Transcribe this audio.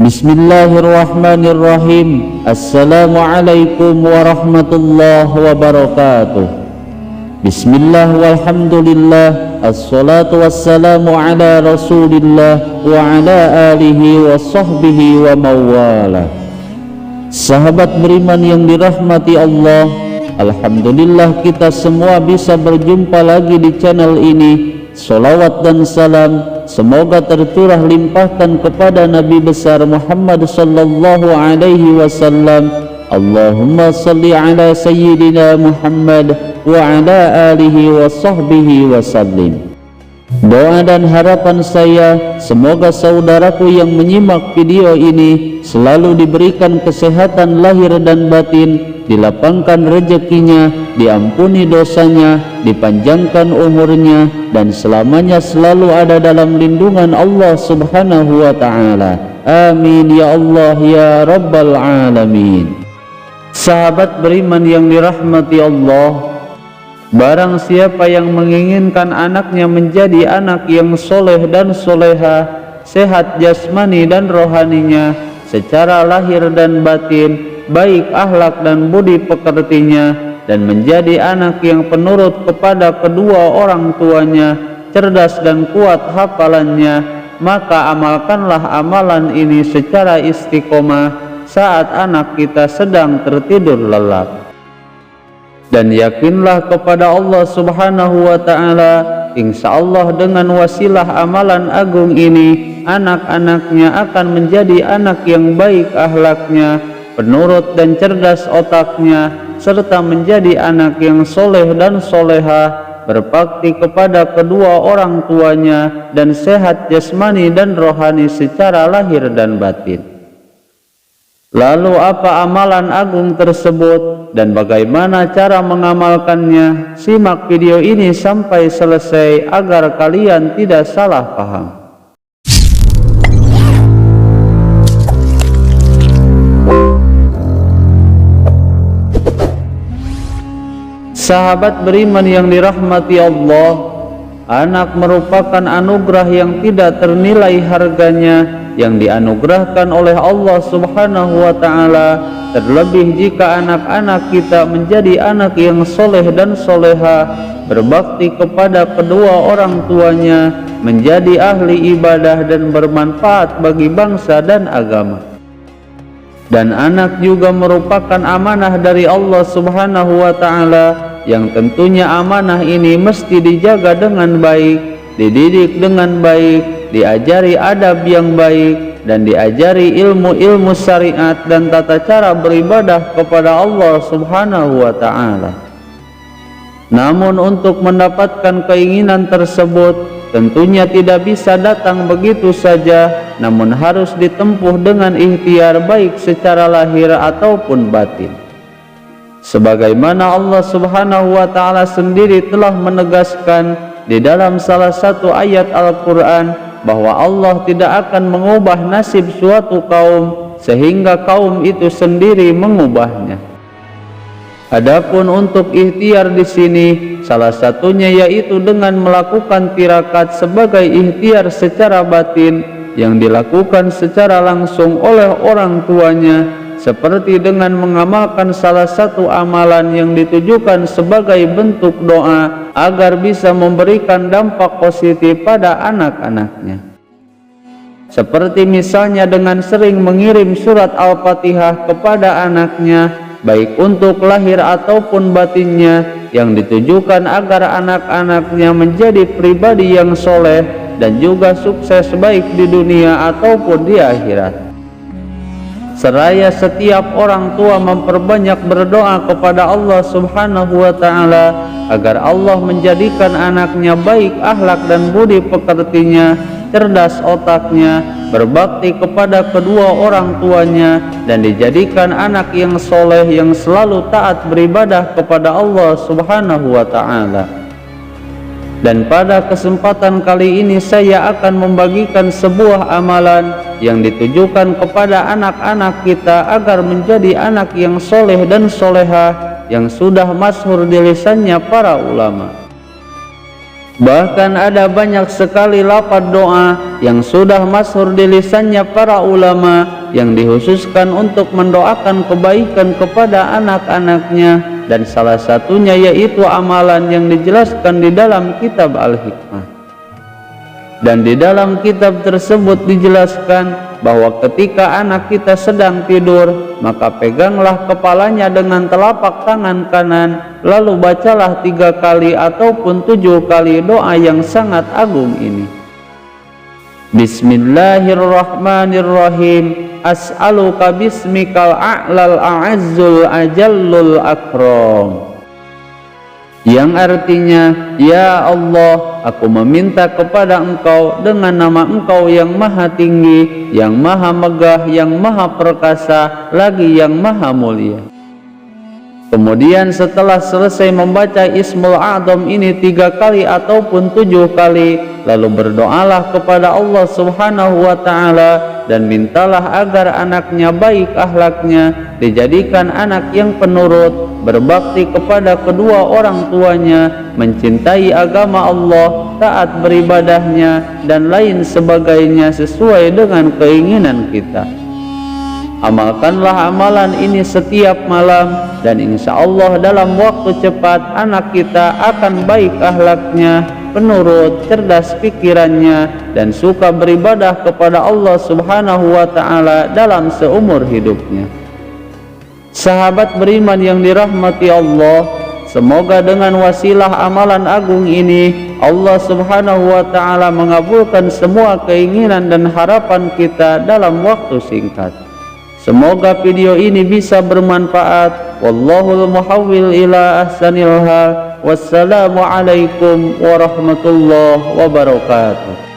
Bismillahirrahmanirrahim. Assalamualaikum warahmatullahi wabarakatuh. Bismillah walhamdulillah, assalatu wassalamu ala rasulillah wa ala alihi wa sahbihi wa mawala. Sahabat beriman yang dirahmati Allah, alhamdulillah kita semua bisa berjumpa lagi di channel ini. Salawat dan salam semoga tercurah limpahkan kepada Nabi besar Muhammad sallallahu alaihi wasallam. Allahumma salli ala sayyidina Muhammad wa ala alihi wa sahbihi wasallim. Doa dan harapan saya, semoga saudaraku yang menyimak video ini selalu diberikan kesehatan lahir dan batin, dilapangkan rezekinya, diampuni dosanya, dipanjangkan umurnya, dan selamanya selalu ada dalam lindungan Allah subhanahu wa ta'ala. Amin ya Allah ya Rabbal Alamin. Sahabat beriman yang dirahmati Allah, barang siapa yang menginginkan anaknya menjadi anak yang soleh dan soleha, sehat jasmani dan rohaninya, secara lahir dan batin, baik akhlak dan budi pekertinya, dan menjadi anak yang penurut kepada kedua orang tuanya, cerdas dan kuat hafalannya, maka amalkanlah amalan ini secara istiqomah saat anak kita sedang tertidur lelap. Dan yakinlah kepada Allah subhanahu wa ta'ala, insya Allah dengan wasilah amalan agung ini, anak-anaknya akan menjadi anak yang baik akhlaknya, penurut dan cerdas otaknya, serta menjadi anak yang soleh dan soleha, berbakti kepada kedua orang tuanya, dan sehat jasmani dan rohani secara lahir dan batin. Lalu apa amalan agung tersebut dan bagaimana cara mengamalkannya? Simak video ini sampai selesai agar kalian tidak salah paham. Sahabat beriman yang dirahmati Allah, anak merupakan anugerah yang tidak ternilai harganya yang dianugerahkan oleh Allah subhanahu wa ta'ala, terlebih jika anak-anak kita menjadi anak yang soleh dan soleha, berbakti kepada kedua orang tuanya, menjadi ahli ibadah dan bermanfaat bagi bangsa dan agama. Dan anak juga merupakan amanah dari Allah subhanahu wa ta'ala, yang tentunya amanah ini mesti dijaga dengan baik, dididik dengan baik, diajari adab yang baik, dan diajari ilmu-ilmu syariat dan tata cara beribadah kepada Allah subhanahu wa ta'ala. Namun untuk mendapatkan keinginan tersebut tentunya tidak bisa datang begitu saja, namun harus ditempuh dengan ikhtiar baik secara lahir ataupun batin. Sebagaimana Allah subhanahu wa ta'ala sendiri telah menegaskan di dalam salah satu ayat Al-Quran, bahwa Allah tidak akan mengubah nasib suatu kaum sehingga kaum itu sendiri mengubahnya. Adapun untuk ikhtiar di sini, salah satunya yaitu dengan melakukan tirakat sebagai ikhtiar secara batin yang dilakukan secara langsung oleh orang tuanya, seperti dengan mengamalkan salah satu amalan yang ditujukan sebagai bentuk doa agar bisa memberikan dampak positif pada anak-anaknya. Seperti misalnya dengan sering mengirim surat Al-Fatihah kepada anaknya, baik untuk lahir ataupun batinnya, yang ditujukan agar anak-anaknya menjadi pribadi yang soleh dan juga sukses baik di dunia ataupun di akhirat. Seraya setiap orang tua memperbanyak berdoa kepada Allah subhanahu wa ta'ala agar Allah menjadikan anaknya baik akhlak dan budi pekertinya, cerdas otaknya, berbakti kepada kedua orang tuanya, dan dijadikan anak yang soleh yang selalu taat beribadah kepada Allah subhanahu wa ta'ala. Dan pada kesempatan kali ini saya akan membagikan sebuah amalan yang ditujukan kepada anak-anak kita agar menjadi anak yang soleh dan soleha yang sudah masyhur di lisannya para ulama. Bahkan ada banyak sekali lafaz doa yang sudah masyhur di lisannya para ulama yang dikhususkan untuk mendoakan kebaikan kepada anak-anaknya, dan salah satunya yaitu amalan yang dijelaskan di dalam kitab Al-Hikmah. Dan di dalam kitab tersebut dijelaskan bahwa ketika anak kita sedang tidur, maka peganglah kepalanya dengan telapak tangan kanan, lalu bacalah 3 kali ataupun 7 kali doa yang sangat agung ini. Bismillahirrahmanirrahim. As'aluka bismikal a'lal a'azzul ajallul akram. Yang artinya, ya Allah, aku meminta kepada Engkau dengan nama Engkau yang maha tinggi, yang maha megah, yang maha perkasa, lagi yang maha mulia. Kemudian setelah selesai membaca Ismul A'zam ini 3 kali ataupun 7 kali, lalu berdoalah kepada Allah Subhanahu wa ta'ala dan mintalah agar anaknya baik akhlaknya, dijadikan anak yang penurut, berbakti kepada kedua orang tuanya, mencintai agama Allah, taat beribadahnya, dan lain sebagainya sesuai dengan keinginan kita. Amalkanlah amalan ini setiap malam, dan insya Allah dalam waktu cepat anak kita akan baik akhlaknya, penurut, cerdas pikirannya, dan suka beribadah kepada Allah Subhanahu wa ta'ala dalam seumur hidupnya. Sahabat beriman yang dirahmati Allah, semoga dengan wasilah amalan agung ini Allah Subhanahu wa ta'ala mengabulkan semua keinginan dan harapan kita dalam waktu singkat. Semoga video ini bisa bermanfaat. Wallahul muhawwil ila ahsanil hal. Wassalamualaikum warahmatullahi wabarakatuh.